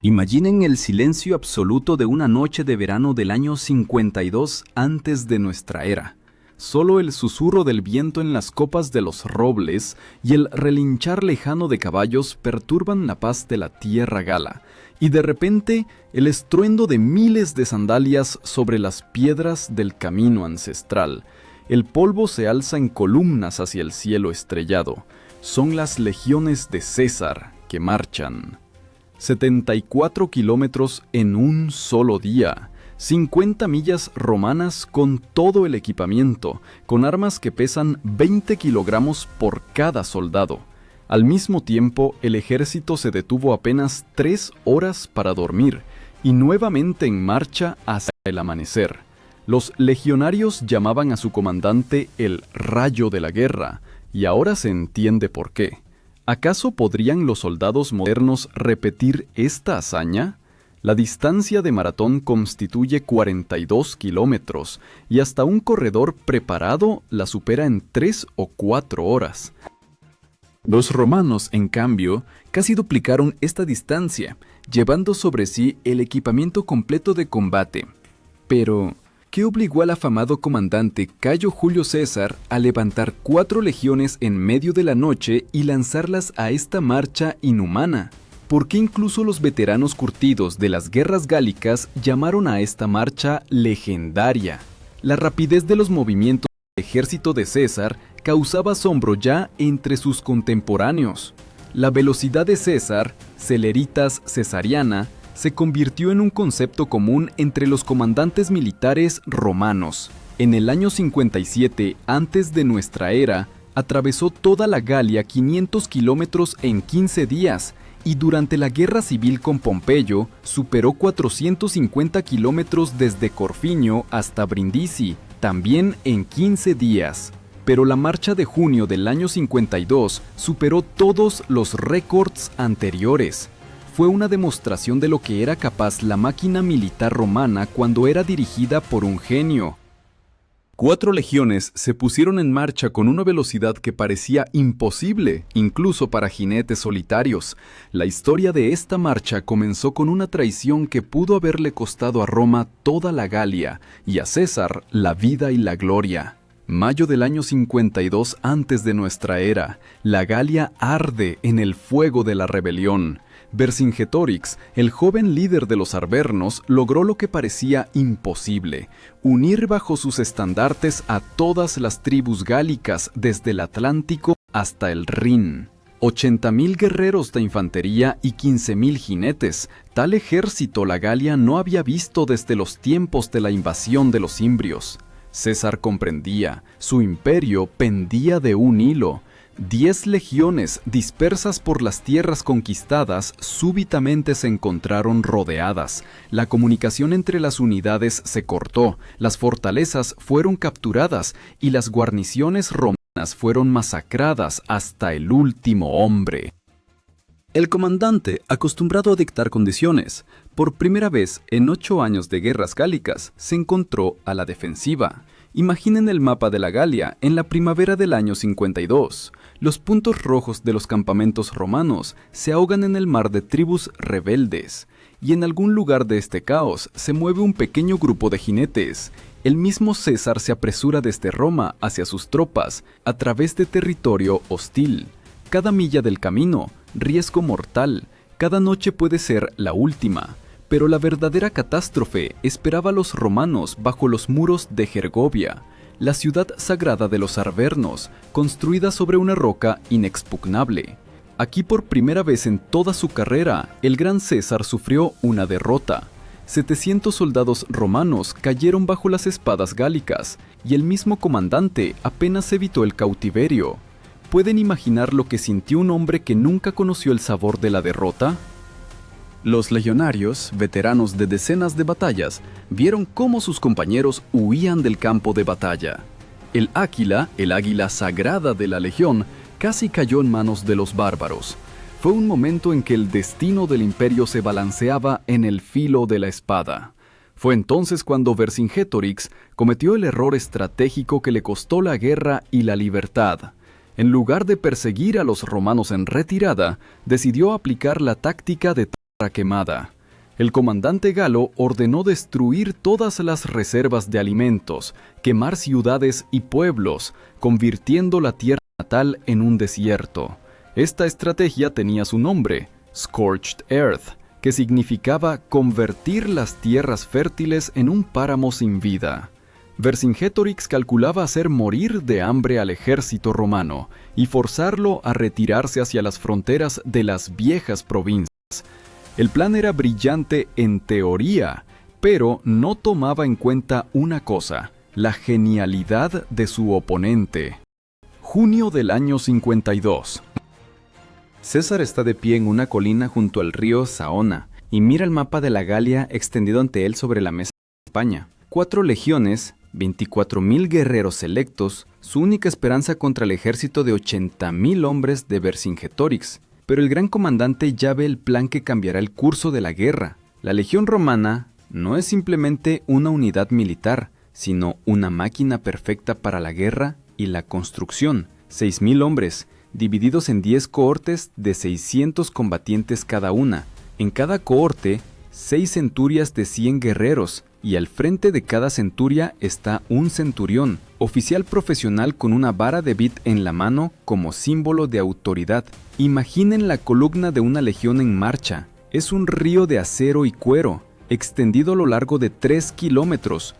Imaginen el silencio absoluto de una noche de verano del año 52 antes de nuestra era. Solo el susurro del viento en las copas de los robles y el relinchar lejano de caballos perturban la paz de la tierra gala, y de repente el estruendo de miles de sandalias sobre las piedras del camino ancestral. El polvo se alza en columnas hacia el cielo estrellado. Son las legiones de César que marchan. 74 kilómetros en un solo día, 50 millas romanas con todo el equipamiento, con armas que pesan 20 kilogramos por cada soldado. Al mismo tiempo, el ejército se detuvo apenas 3 horas para dormir, y nuevamente en marcha hasta el amanecer. Los legionarios llamaban a su comandante el Rayo de la Guerra, y ahora se entiende por qué. ¿Acaso podrían los soldados modernos repetir esta hazaña? La distancia de maratón constituye 42 kilómetros y hasta un corredor preparado la supera en 3 o 4 horas. Los romanos, en cambio, casi duplicaron esta distancia, llevando sobre sí el equipamiento completo de combate. Pero ¿qué obligó al afamado comandante Cayo Julio César a levantar 4 legiones en medio de la noche y lanzarlas a esta marcha inhumana? ¿Por qué incluso los veteranos curtidos de las guerras gálicas llamaron a esta marcha legendaria? La rapidez de los movimientos del ejército de César causaba asombro ya entre sus contemporáneos. La velocidad de César, celeritas cesariana, se convirtió en un concepto común entre los comandantes militares romanos. En el año 57 antes de nuestra era, atravesó toda la Galia 500 kilómetros en 15 días y durante la guerra civil con Pompeyo superó 450 kilómetros desde Corfinio hasta Brindisi, también en 15 días. Pero la marcha de junio del año 52 superó todos los récords anteriores. Fue una demostración de lo que era capaz la máquina militar romana cuando era dirigida por un genio. 4 legiones se pusieron en marcha con una velocidad que parecía imposible, incluso para jinetes solitarios. La historia de esta marcha comenzó con una traición que pudo haberle costado a Roma toda la Galia y a César la vida y la gloria. Mayo del año 52 antes de nuestra era, la Galia arde en el fuego de la rebelión. Vercingetorix, el joven líder de los arvernos, logró lo que parecía imposible: unir bajo sus estandartes a todas las tribus gálicas desde el Atlántico hasta el Rin. 80.000 guerreros de infantería y 15.000 jinetes. Tal ejército la Galia no había visto desde los tiempos de la invasión de los imbrios. César comprendía, su imperio pendía de un hilo. 10 legiones dispersas por las tierras conquistadas súbitamente se encontraron rodeadas. La comunicación entre las unidades se cortó, las fortalezas fueron capturadas y las guarniciones romanas fueron masacradas hasta el último hombre. El comandante, acostumbrado a dictar condiciones, por primera vez en 8 años de guerras gálicas, se encontró a la defensiva. Imaginen el mapa de la Galia en la primavera del año 52. Los puntos rojos de los campamentos romanos se ahogan en el mar de tribus rebeldes, y en algún lugar de este caos se mueve un pequeño grupo de jinetes. El mismo César se apresura desde Roma hacia sus tropas, a través de territorio hostil. Cada milla del camino, riesgo mortal, cada noche puede ser la última. Pero la verdadera catástrofe esperaba a los romanos bajo los muros de Gergovia, la ciudad sagrada de los arvernos, construida sobre una roca inexpugnable. Aquí por primera vez en toda su carrera, el gran César sufrió una derrota. 700 soldados romanos cayeron bajo las espadas gálicas, y el mismo comandante apenas evitó el cautiverio. ¿Pueden imaginar lo que sintió un hombre que nunca conoció el sabor de la derrota? Los legionarios, veteranos de decenas de batallas, vieron cómo sus compañeros huían del campo de batalla. El águila sagrada de la legión, casi cayó en manos de los bárbaros. Fue un momento en que el destino del imperio se balanceaba en el filo de la espada. Fue entonces cuando Vercingetorix cometió el error estratégico que le costó la guerra y la libertad. En lugar de perseguir a los romanos en retirada, decidió aplicar la táctica de quemada. El comandante Galo ordenó destruir todas las reservas de alimentos, quemar ciudades y pueblos, convirtiendo la tierra natal en un desierto. Esta estrategia tenía su nombre, Scorched Earth, que significaba convertir las tierras fértiles en un páramo sin vida. Vercingetorix calculaba hacer morir de hambre al ejército romano y forzarlo a retirarse hacia las fronteras de las viejas provincias. El plan era brillante en teoría, pero no tomaba en cuenta una cosa: la genialidad de su oponente. Junio del año 52. César está de pie en una colina junto al río Saona y mira el mapa de la Galia extendido ante él sobre la mesa de España. 4 legiones, 24.000 guerreros selectos, su única esperanza contra el ejército de 80.000 hombres de Vercingetorix. Pero el gran comandante ya ve el plan que cambiará el curso de la guerra. La legión romana no es simplemente una unidad militar, sino una máquina perfecta para la guerra y la construcción. 6.000 hombres, divididos en 10 cohortes de 600 combatientes cada una. En cada cohorte, 6 centurias de 100 guerreros, y al frente de cada centuria está un centurión, oficial profesional con una vara de vid en la mano como símbolo de autoridad. Imaginen la columna de una legión en marcha. Es un río de acero y cuero, extendido a lo largo de 3 kilómetros.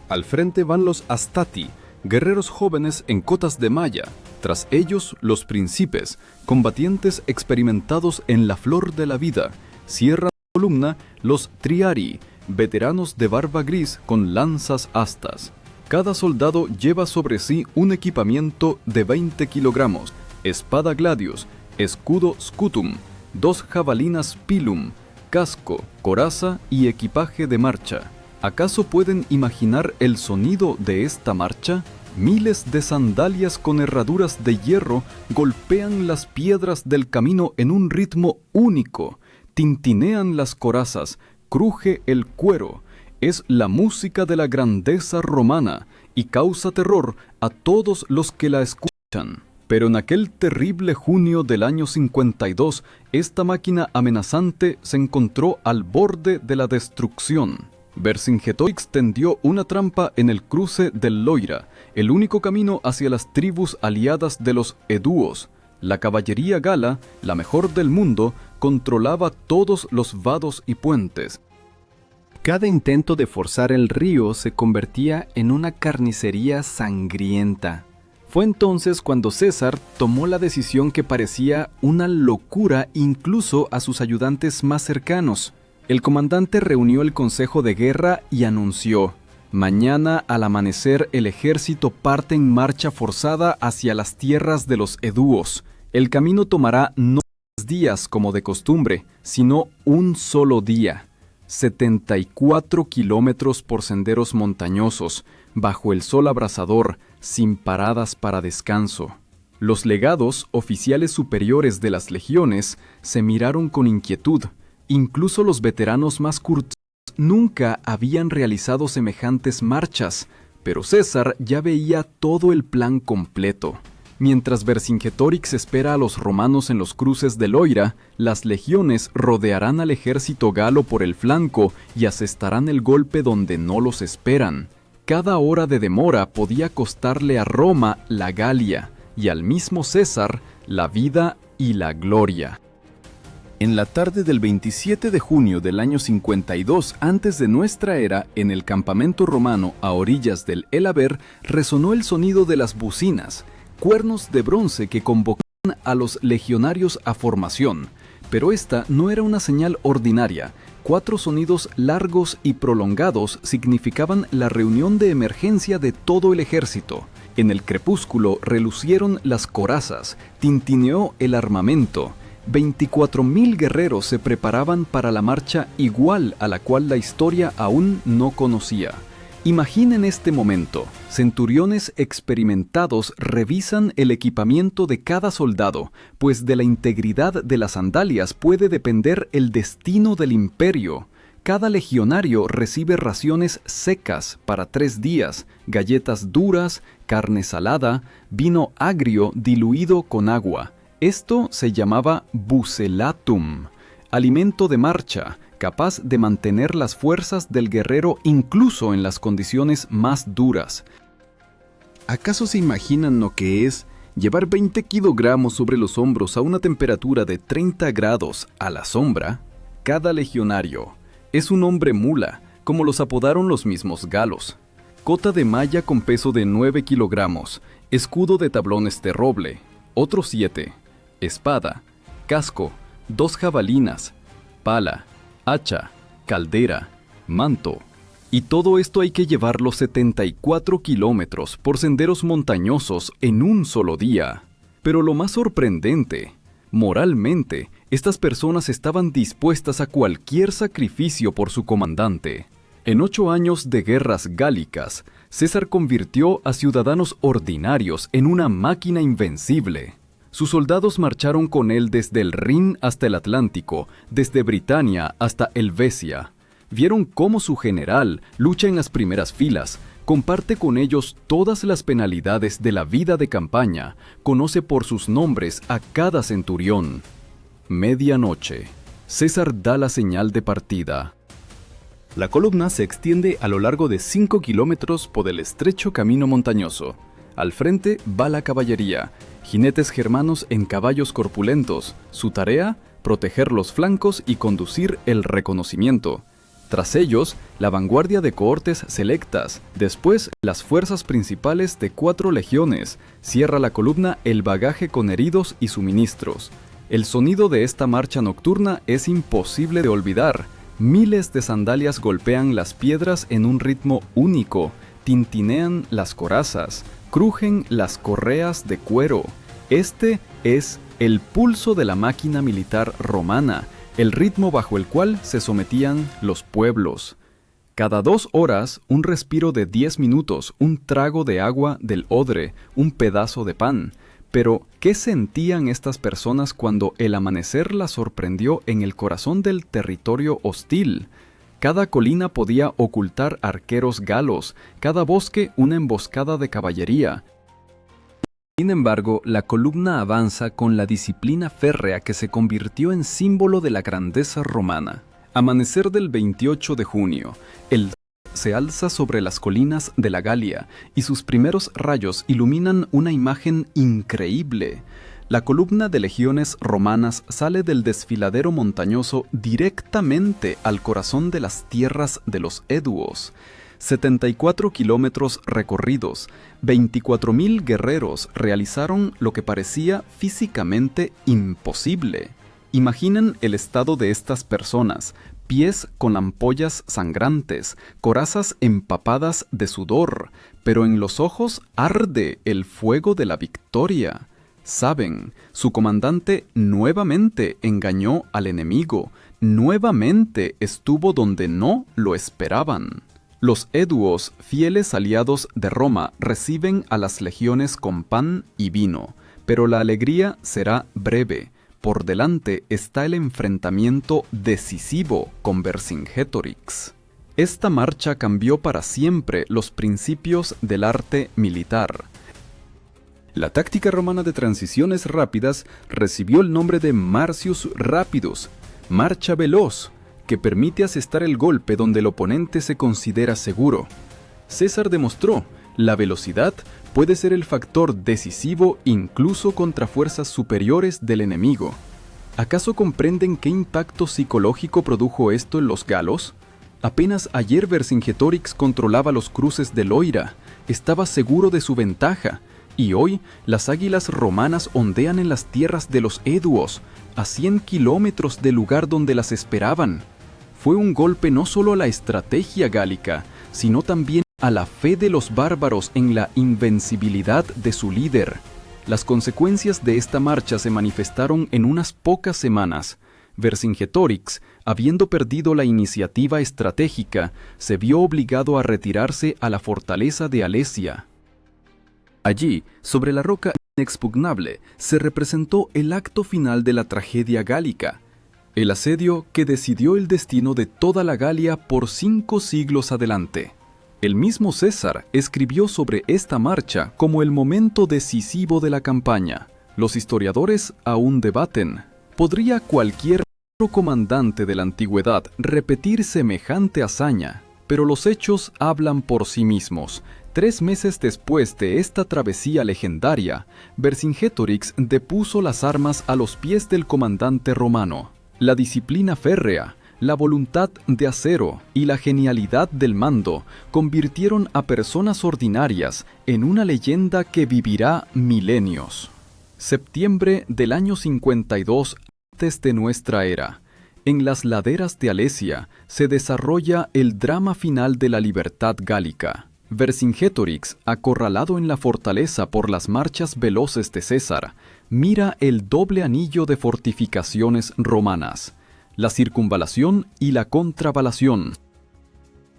Al frente van los Astati, guerreros jóvenes en cotas de malla. Tras ellos, los príncipes, combatientes experimentados en la flor de la vida. Cierran la columna los Triari, veteranos de barba gris con lanzas astas. Cada soldado lleva sobre sí un equipamiento de 20 kilogramos, espada gladius, escudo scutum, 2 jabalinas pilum, casco, coraza y equipaje de marcha. ¿Acaso pueden imaginar el sonido de esta marcha? Miles de sandalias con herraduras de hierro golpean las piedras del camino en un ritmo único. Tintinean las corazas, cruje el cuero. Es la música de la grandeza romana y causa terror a todos los que la escuchan. Pero en aquel terrible junio del año 52, esta máquina amenazante se encontró al borde de la destrucción. Vercingetorix tendió una trampa en el cruce del Loira, el único camino hacia las tribus aliadas de los Edúos. La caballería gala, la mejor del mundo, controlaba todos los vados y puentes. Cada intento de forzar el río se convertía en una carnicería sangrienta. Fue entonces cuando César tomó la decisión que parecía una locura incluso a sus ayudantes más cercanos. El comandante reunió el consejo de guerra y anunció: mañana al amanecer el ejército parte en marcha forzada hacia las tierras de los Edúos. El camino tomará no 3 días como de costumbre, sino un solo día. 74 kilómetros por senderos montañosos, bajo el sol abrasador, sin paradas para descanso. Los legados, oficiales superiores de las legiones, se miraron con inquietud. Incluso los veteranos más curtidos nunca habían realizado semejantes marchas, pero César ya veía todo el plan completo. Mientras Vercingetorix espera a los romanos en los cruces del Loira, las legiones rodearán al ejército galo por el flanco y asestarán el golpe donde no los esperan. Cada hora de demora podía costarle a Roma la Galia y al mismo César la vida y la gloria. En la tarde del 27 de junio del año 52 antes de nuestra era, en el campamento romano a orillas del Elaber, resonó el sonido de las bucinas, cuernos de bronce que convocaban a los legionarios a formación. Pero esta no era una señal ordinaria. 4 sonidos largos y prolongados significaban la reunión de emergencia de todo el ejército. En el crepúsculo relucieron las corazas, tintineó el armamento. 24.000 guerreros se preparaban para la marcha igual a la cual la historia aún no conocía. Imaginen este momento. Centuriones experimentados revisan el equipamiento de cada soldado, pues de la integridad de las sandalias puede depender el destino del imperio. Cada legionario recibe raciones secas para 3 días, galletas duras, carne salada, vino agrio diluido con agua. Esto se llamaba bucelatum. alimento de marcha, capaz de mantener las fuerzas del guerrero incluso en las condiciones más duras. ¿Acaso se imaginan lo que es llevar 20 kilogramos sobre los hombros a una temperatura de 30 grados a la sombra? Cada legionario es un hombre mula, como los apodaron los mismos galos. Cota de malla con peso de 9 kilogramos, escudo de tablones de roble, otros 7, espada, casco, 2 jabalinas, pala, hacha, caldera, manto. Y todo esto hay que llevarlo 74 kilómetros por senderos montañosos en un solo día. Pero lo más sorprendente, moralmente, estas personas estaban dispuestas a cualquier sacrificio por su comandante. En 8 años de guerras gálicas, César convirtió a ciudadanos ordinarios en una máquina invencible. Sus soldados marcharon con él desde el Rin hasta el Atlántico, desde Britania hasta Helvecia. Vieron cómo su general lucha en las primeras filas, comparte con ellos todas las penalidades de la vida de campaña, conoce por sus nombres a cada centurión. Medianoche. César da la señal de partida. La columna se extiende a lo largo de 5 kilómetros por el estrecho camino montañoso. Al frente va la caballería, jinetes germanos en caballos corpulentos. Su tarea, proteger los flancos y conducir el reconocimiento. Tras ellos, la vanguardia de cohortes selectas, después las fuerzas principales de 4 legiones, cierra la columna el bagaje con heridos y suministros. El sonido de esta marcha nocturna es imposible de olvidar. Miles de sandalias golpean las piedras en un ritmo único, tintinean las corazas, crujen las correas de cuero. Este es el pulso de la máquina militar romana, el ritmo bajo el cual se sometían los pueblos. Cada 2 horas, un respiro de 10 minutos, un trago de agua del odre, un pedazo de pan. Pero, ¿qué sentían estas personas cuando el amanecer las sorprendió en el corazón del territorio hostil? Cada colina podía ocultar arqueros galos, cada bosque una emboscada de caballería. Sin embargo, la columna avanza con la disciplina férrea que se convirtió en símbolo de la grandeza romana. Amanecer del 28 de junio, el se alza sobre las colinas de la Galia y sus primeros rayos iluminan una imagen increíble. La columna de legiones romanas sale del desfiladero montañoso directamente al corazón de las tierras de los Eduos. 74 kilómetros recorridos, 24.000 guerreros realizaron lo que parecía físicamente imposible. Imaginen el estado de estas personas, pies con ampollas sangrantes, corazas empapadas de sudor, pero en los ojos arde el fuego de la victoria. Saben, su comandante nuevamente engañó al enemigo, nuevamente estuvo donde no lo esperaban. Los Eduos, fieles aliados de Roma, reciben a las legiones con pan y vino, pero la alegría será breve. Por delante está el enfrentamiento decisivo con Vercingetorix. Esta marcha cambió para siempre los principios del arte militar. La táctica romana de transiciones rápidas recibió el nombre de Marcius Rapidus, marcha veloz, que permite asestar el golpe donde el oponente se considera seguro. César demostró, la velocidad puede ser el factor decisivo incluso contra fuerzas superiores del enemigo. ¿Acaso comprenden qué impacto psicológico produjo esto en los galos? Apenas ayer Vercingetorix controlaba los cruces de Loira, estaba seguro de su ventaja, y hoy las águilas romanas ondean en las tierras de los Eduos, a 100 kilómetros del lugar donde las esperaban. Fue un golpe no solo a la estrategia gálica, sino también a la fe de los bárbaros en la invencibilidad de su líder. Las consecuencias de esta marcha se manifestaron en unas pocas semanas. Vercingetorix, habiendo perdido la iniciativa estratégica, se vio obligado a retirarse a la fortaleza de Alesia. Allí, sobre la roca inexpugnable, se representó el acto final de la tragedia gálica, el asedio que decidió el destino de toda la Galia por 5 siglos adelante. El mismo César escribió sobre esta marcha como el momento decisivo de la campaña. Los historiadores aún debaten. ¿Podría cualquier otro comandante de la antigüedad repetir semejante hazaña, pero los hechos hablan por sí mismos. 3 meses después de esta travesía legendaria, Vercingetorix depuso las armas a los pies del comandante romano. La disciplina férrea, la voluntad de acero y la genialidad del mando convirtieron a personas ordinarias en una leyenda que vivirá milenios. Septiembre del año 52 antes de nuestra era. En las laderas de Alesia se desarrolla el drama final de la libertad gálica. Vercingetorix, acorralado en la fortaleza por las marchas veloces de César, mira el doble anillo de fortificaciones romanas, la circunvalación y la contravalación.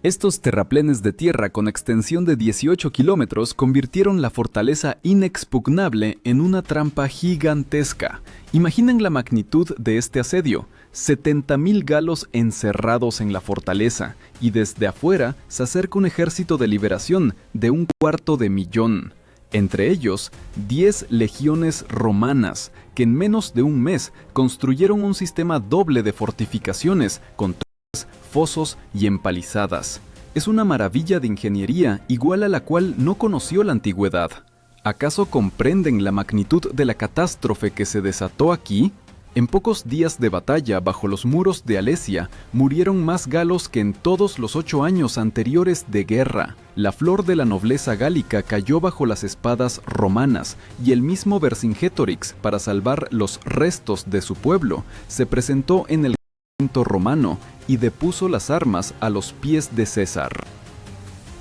Estos terraplenes de tierra con extensión de 18 kilómetros convirtieron la fortaleza inexpugnable en una trampa gigantesca. Imaginen la magnitud de este asedio: 70.000 galos encerrados en la fortaleza, y desde afuera se acerca un ejército de liberación de 250.000. Entre ellos, 10 legiones romanas, que en menos de un mes construyeron un sistema doble de fortificaciones con torres, fosos y empalizadas. Es una maravilla de ingeniería igual a la cual no conoció la antigüedad. ¿Acaso comprenden la magnitud de la catástrofe que se desató aquí? En pocos días de batalla bajo los muros de Alesia, murieron más galos que en todos los 8 años anteriores de guerra. La flor de la nobleza gálica cayó bajo las espadas romanas, y el mismo Vercingetorix, para salvar los restos de su pueblo, se presentó en el campamento romano y depuso las armas a los pies de César.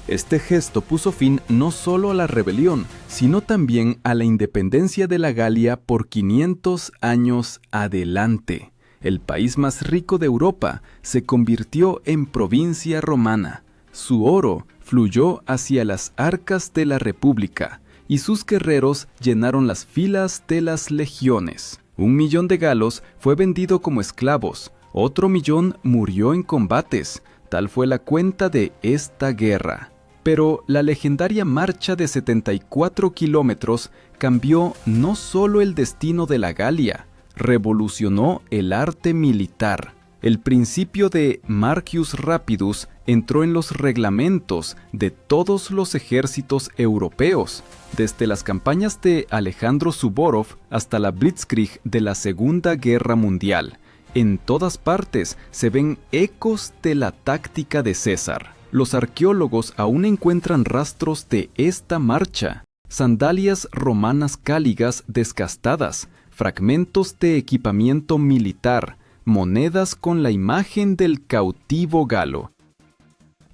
Este gesto puso fin no solo a la rebelión, sino también a la independencia de la Galia por 500 años adelante. El país más rico de Europa se convirtió en provincia romana. Su oro fluyó hacia las arcas de la República, y sus guerreros llenaron las filas de las legiones. 1 millón de galos fue vendido como esclavos, otro millón murió en combates. Tal fue la cuenta de esta guerra. Pero la legendaria marcha de 74 kilómetros cambió no solo el destino de la Galia, revolucionó el arte militar. El principio de Marcius Rapidus entró en los reglamentos de todos los ejércitos europeos, desde las campañas de Alejandro Suvorov hasta la Blitzkrieg de la Segunda Guerra Mundial. En todas partes se ven ecos de la táctica de César. Los arqueólogos aún encuentran rastros de esta marcha: sandalias romanas cáligas desgastadas, fragmentos de equipamiento militar, monedas con la imagen del cautivo galo.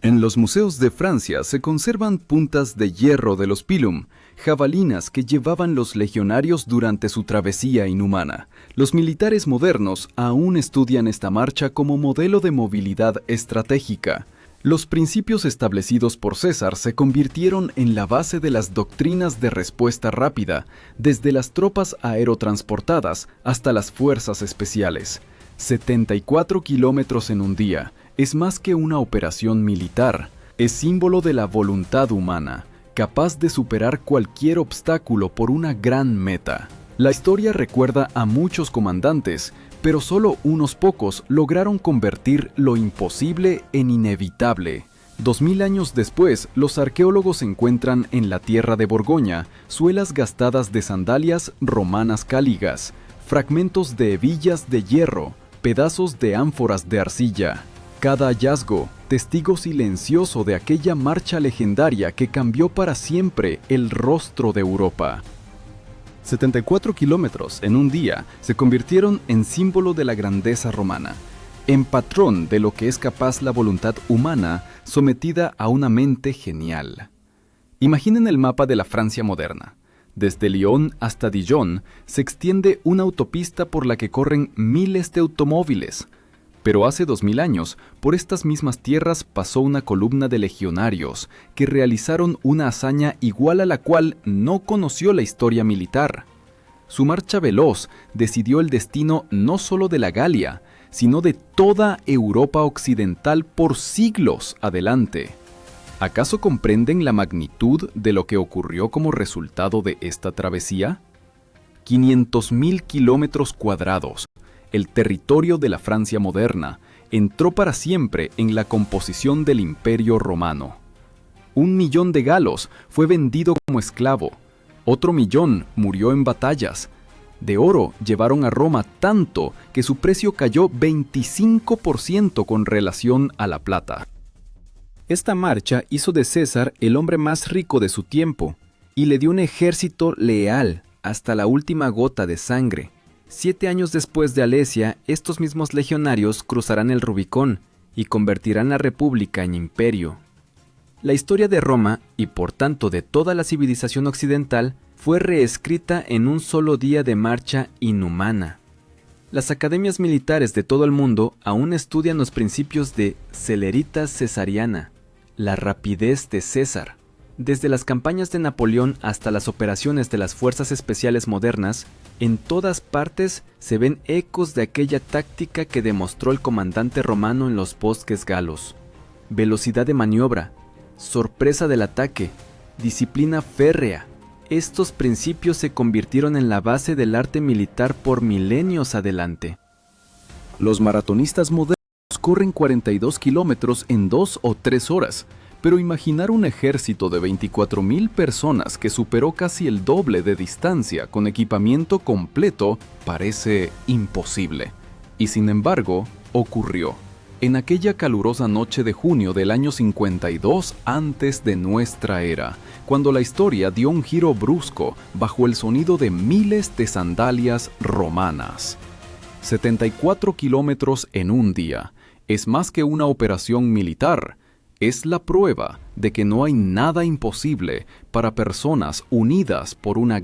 En los museos de Francia se conservan puntas de hierro de los pilum, jabalinas que llevaban los legionarios durante su travesía inhumana. Los militares modernos aún estudian esta marcha como modelo de movilidad estratégica. Los principios establecidos por César se convirtieron en la base de las doctrinas de respuesta rápida, desde las tropas aerotransportadas hasta las fuerzas especiales. 74 kilómetros en un día es más que una operación militar, es símbolo de la voluntad humana, capaz de superar cualquier obstáculo por una gran meta. La historia recuerda a muchos comandantes, pero solo unos pocos lograron convertir lo imposible en inevitable. 2000 años después, los arqueólogos encuentran en la tierra de Borgoña suelas gastadas de sandalias romanas cáligas, fragmentos de hebillas de hierro, pedazos de ánforas de arcilla. Cada hallazgo, testigo silencioso de aquella marcha legendaria que cambió para siempre el rostro de Europa. 74 kilómetros en un día se convirtieron en símbolo de la grandeza romana, en patrón de lo que es capaz la voluntad humana sometida a una mente genial. Imaginen el mapa de la Francia moderna. Desde Lyon hasta Dijon se extiende una autopista por la que corren miles de automóviles. Pero hace 2000 años, por estas mismas tierras pasó una columna de legionarios que realizaron una hazaña igual a la cual no conoció la historia militar. Su marcha veloz decidió el destino no solo de la Galia, sino de toda Europa occidental por siglos adelante. ¿Acaso comprenden la magnitud de lo que ocurrió como resultado de esta travesía? 500.000 kilómetros cuadrados. el territorio de la Francia moderna, entró para siempre en la composición del Imperio Romano. 1 millón de galos fue vendido como esclavo, otro millón murió en batallas. De oro llevaron a Roma tanto que su precio cayó 25% con relación a la plata. Esta marcha hizo de César el hombre más rico de su tiempo y le dio un ejército leal hasta la última gota de sangre. 7 años después de Alesia, estos mismos legionarios cruzarán el Rubicón y convertirán la república en imperio. La historia de Roma, y por tanto de toda la civilización occidental, fue reescrita en un solo día de marcha inhumana. Las academias militares de todo el mundo aún estudian los principios de celeritas cesariana, la rapidez de César. Desde las campañas de Napoleón hasta las operaciones de las fuerzas especiales modernas, en todas partes se ven ecos de aquella táctica que demostró el comandante romano en los bosques galos. Velocidad de maniobra, sorpresa del ataque, disciplina férrea. Estos principios se convirtieron en la base del arte militar por milenios adelante. Los maratonistas modernos corren 42 kilómetros en 2 o 3 horas, pero imaginar un ejército de 24,000 personas que superó casi el doble de distancia con equipamiento completo parece imposible. Y sin embargo, ocurrió. En aquella calurosa noche de junio del año 52 antes de nuestra era, cuando la historia dio un giro brusco bajo el sonido de miles de sandalias romanas. 74 kilómetros en un día es más que una operación militar, es la prueba de que no hay nada imposible para personas unidas por una